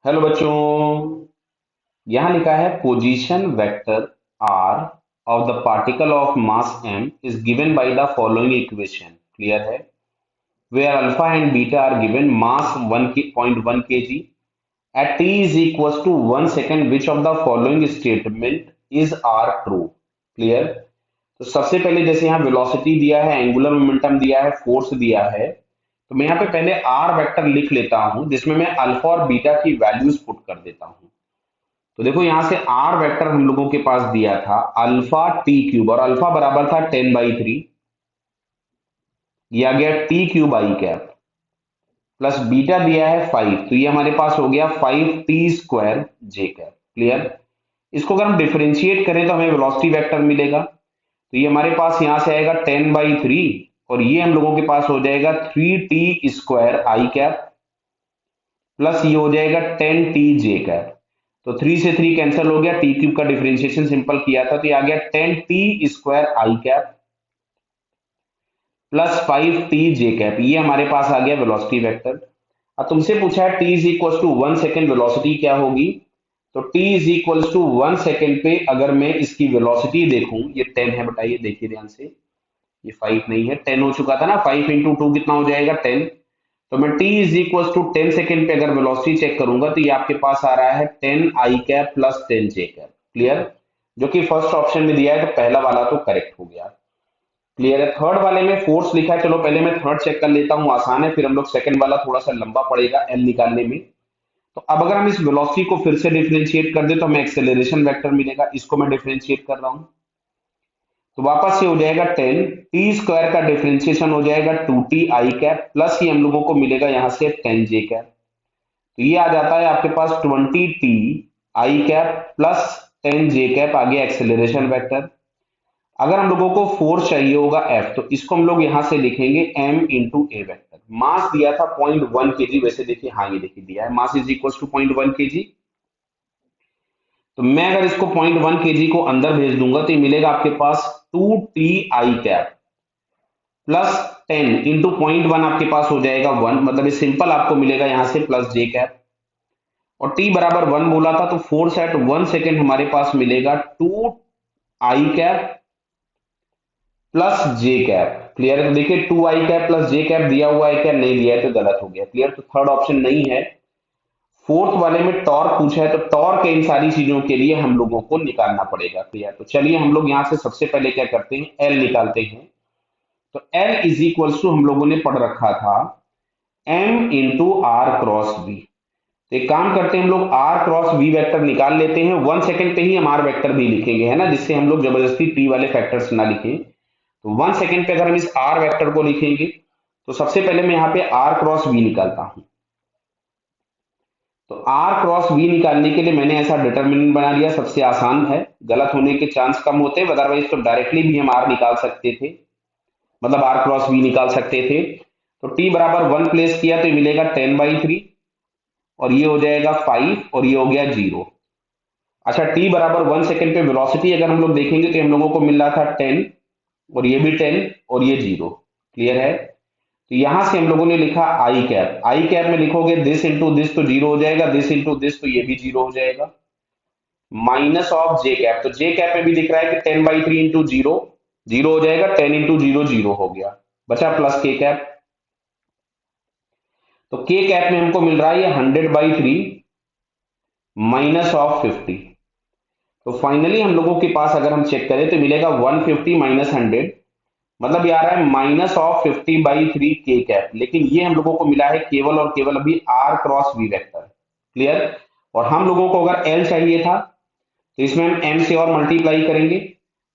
Hello बच्चों। यहाँ लिखा है position vector R of the particle of mass M is given by the following equation. Clear है? Where alpha and beta are given mass 1.1 kg at t is equals to 1 second, which of the following statement is r true? Clear? तो सबसे पहले जैसे यहाँ velocity दिया है, angular momentum दिया है, फोर्स दिया है, तो मैं यहाँ पे पहले आर वेक्टर लिख लेता हूं जिसमें मैं अल्फा और बीटा की वैल्यूज पुट कर देता हूं। तो देखो यहां से आर वेक्टर हम लोगों के पास दिया था अल्फा टी क्यूब, और अल्फा बराबर था 10/3, ये आ गया टी क्यूब आई कैप, प्लस बीटा दिया है 5, तो ये हमारे पास हो गया 5t² जे कैप। क्लियर? इसको अगर हम डिफरेंशिएट करें तो हमें वेलोसिटी वेक्टर मिलेगा, तो ये हमारे पास यहां से आएगा 10/3, और ये हम लोगों के पास हो जाएगा 3t² आई कैप, प्लस ये हो जाएगा 10t जे कैप। तो 3 से 3 कैंसिल हो गया, टी क्यूब का डिफरेंशिएशन सिंपल किया था तो ये आ गया 10t² आई कैप प्लस 5t जे कैप। ये हमारे पास आ गया वेलोसिटी वेक्टर। अब तुमसे पूछा है t is equal to 1 second velocity क्या होगी, तो t is equal to 1 second पे अगर मैं इसकी वेलोसिटी देखूं, ये 10 है, बताइए, देखिए ध्यान से, ये 5 नहीं है, 10 हो चुका था ना, 5 इंटू 2 कितना हो जाएगा 10। तो मैं t is equal to 10 second पे अगर वेलोसिटी चेक करूंगा तो ये आपके पास आ रहा है 10 आई कैप प्लस 10 जे कैप। क्लियर? जो कि फर्स्ट ऑप्शन में दिया है, तो पहला वाला तो करेक्ट हो गया। क्लियर है? थर्ड वाले में फोर्स लिखा है, चलो पहले मैं थर्ड चेक कर लेता हूँ, आसान है, फिर हम लोग सेकंड वाला थोड़ा सा लंबा पड़ेगा एल निकालने में। तो अब अगर हम इस वेलोसिटी को फिर से डिफरेंशिएट कर दे तो हमें एक्सेलरेशन वेक्टर मिलेगा, इसको मैं डिफरेंशिएट कर रहा हूँ, तो वापस से हो जाएगा 10 टी स्क्वायर का डिफरेंशिएशन हो जाएगा 2t आई कैप, प्लस ही हम लोगों को मिलेगा यहां से 10 जे कैप, तो ये आ जाता है आपके पास 20t आई कैप प्लस 10 जे कैप, आ गया एक्सेलरेशन वेक्टर। अगर हम लोगों को फोर्स चाहिए होगा एफ, तो इसको हम लोग यहां से लिखेंगे एम इंटू ए वेक्टर। मास दिया था 0.1 केजी, वैसे देखिए, हाँ ये देखिए दिया है mass is equal to 0.1 KG, तो मैं अगर इसको 0.1 केजी को अंदर भेज दूंगा तो ये मिलेगा आपके पास 2t आई कैप प्लस 10 इंटू 0.1, आपके पास हो जाएगा 1, मतलब ये सिंपल आपको मिलेगा यहां से प्लस जे कैप, और t बराबर 1 बोला था तो फोर्स एट 1 सेकेंड हमारे पास मिलेगा 2 आई कैप प्लस जे कैप। क्लियर है? तो देखिए 2 आई कैप प्लस जे कैप दिया हुआ है क्या? नहीं दिया है, तो गलत हो गया। क्लियर? तो थर्ड ऑप्शन नहीं है। फोर्थ वाले में टॉर्क पूछा है, तो टॉर्क इन सारी चीजों के लिए हम लोगों को निकालना पड़ेगा। क्लियर? तो चलिए हम लोग यहां से सबसे पहले क्या करते हैं, एल निकालते हैं। तो एल इज इक्वल टू हम लोगों ने पढ़ रखा था M into R cross V. तो एक काम करते हैं, हम लोग आर क्रॉस वी वेक्टर निकाल लेते हैं, 1 सेकंड पे ही हम आर वेक्टर भी लिखेंगे, है ना, जिससे हम लोग जबरदस्ती टी वाले फैक्टर्स ना लिखें। तो 1 सेकंड पे अगर हम इस आर वेक्टर को लिखेंगे, तो सबसे पहले मैं यहाँ पे आर क्रॉस वी निकालता हूं। तो आर क्रॉस वी निकालने के लिए मैंने ऐसा डिटर्मिनेंट बना लिया, सबसे आसान है, गलत होने के चांस कम होते हैं, अदरवाइज तो डायरेक्टली भी हम आर निकाल सकते थे, मतलब आर क्रॉस वी निकाल सकते थे। तो टी बराबर 1 प्लेस किया तो ये मिलेगा 10/3, और ये हो जाएगा 5, और ये हो गया 0। अच्छा, टी बराबर 1 सेकेंड पे वेलोसिटी अगर हम लोग देखेंगे तो हम लोगों को मिल रहा था 10, और ये भी 10, और ये 0। क्लियर है? तो यहां से हम लोगों ने लिखा आई कैप, आई कैप में लिखोगे दिस इंटू दिस तो 0 हो जाएगा, दिस इंटू दिस तो ये भी 0 हो जाएगा, माइनस ऑफ जे कैप, तो जे कैप में भी दिख रहा है कि 10/3 इंटू 0 0 हो जाएगा, 10 इंटू 0 0 हो गया, बचा प्लस के कैप। तो के कैप में हमको मिल रहा है ये 100/3 माइनस ऑफ 50। तो फाइनली हम लोगों के पास अगर हम चेक करें तो मिलेगा 150 माइनस 100, मतलब ये आ रहा है माइनस ऑफ 50/3 के कैप, लेकिन ये हम लोगों को मिला है केवल और केवल अभी R cross V vector. Clear? और हम लोगों को अगर एल चाहिए था तो इसमें हम एम से और मल्टीप्लाई करेंगे,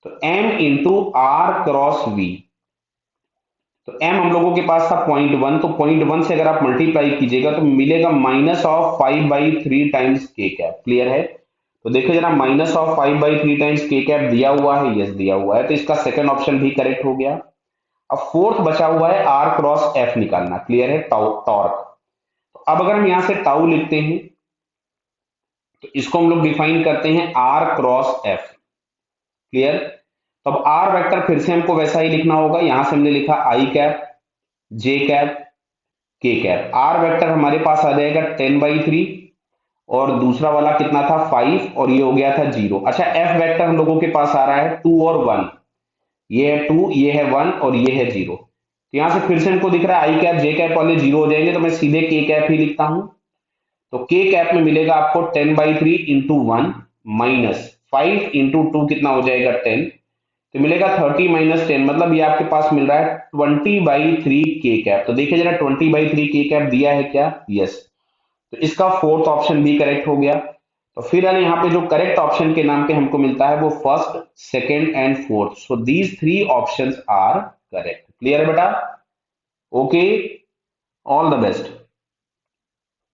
तो M into R cross V, तो एम हम लोगों के पास था 0.1, तो 0.1 से अगर आप मल्टीप्लाई कीजिएगा तो मिलेगा माइनस ऑफ 5/3 टाइम्स के कैप। क्लियर है? तो देखिए जरा, माइनस ऑफ 5/3 टाइम्स के कैप दिया हुआ है, यस दिया हुआ है, तो इसका सेकंड ऑप्शन भी करेक्ट हो गया। अब फोर्थ बचा हुआ है आर क्रॉस एफ निकालना। क्लियर है? टॉर्क। तो अब अगर हम यहां से टाउ लिखते हैं तो इसको हम लोग डिफाइन करते हैं आर क्रॉस एफ। क्लियर? तो अब आर वेक्टर फिर से हमको वैसा ही लिखना होगा, यहां से हमने लिखा आई कैप, जे कैप, के कैप। आर वेक्टर हमारे पास आ जाएगा 10/3, और दूसरा वाला कितना था 5 और ये हो गया था 0। अच्छा एफ वेक्टर हम लोगों के पास आ रहा है 2 और 1, ये है 2 ये है 1 और ये है 0। तो यहां से फिर से हमको दिख रहा है आई कैप जे कैप वाले 0 हो जाएंगे, तो मैं सीधे के कैप ही लिखता हूं। तो के कैप में मिलेगा आपको 10/3 इंटू 1 माइनस 5 इंटू 2 कितना हो जाएगा 10, तो मिलेगा 30 - 10, मतलब ये आपके पास मिल रहा है 20/3 के कैप। तो देखिए जरा 20/3 के कैप दिया है क्या, यस। तो इसका फोर्थ ऑप्शन भी करेक्ट हो गया। तो फिर यानी यहाँ पे जो करेक्ट ऑप्शन के नाम पे हमको मिलता है वो first second and fourth, so these 3 options are correct. Clear है बेटा? Okay, all the best.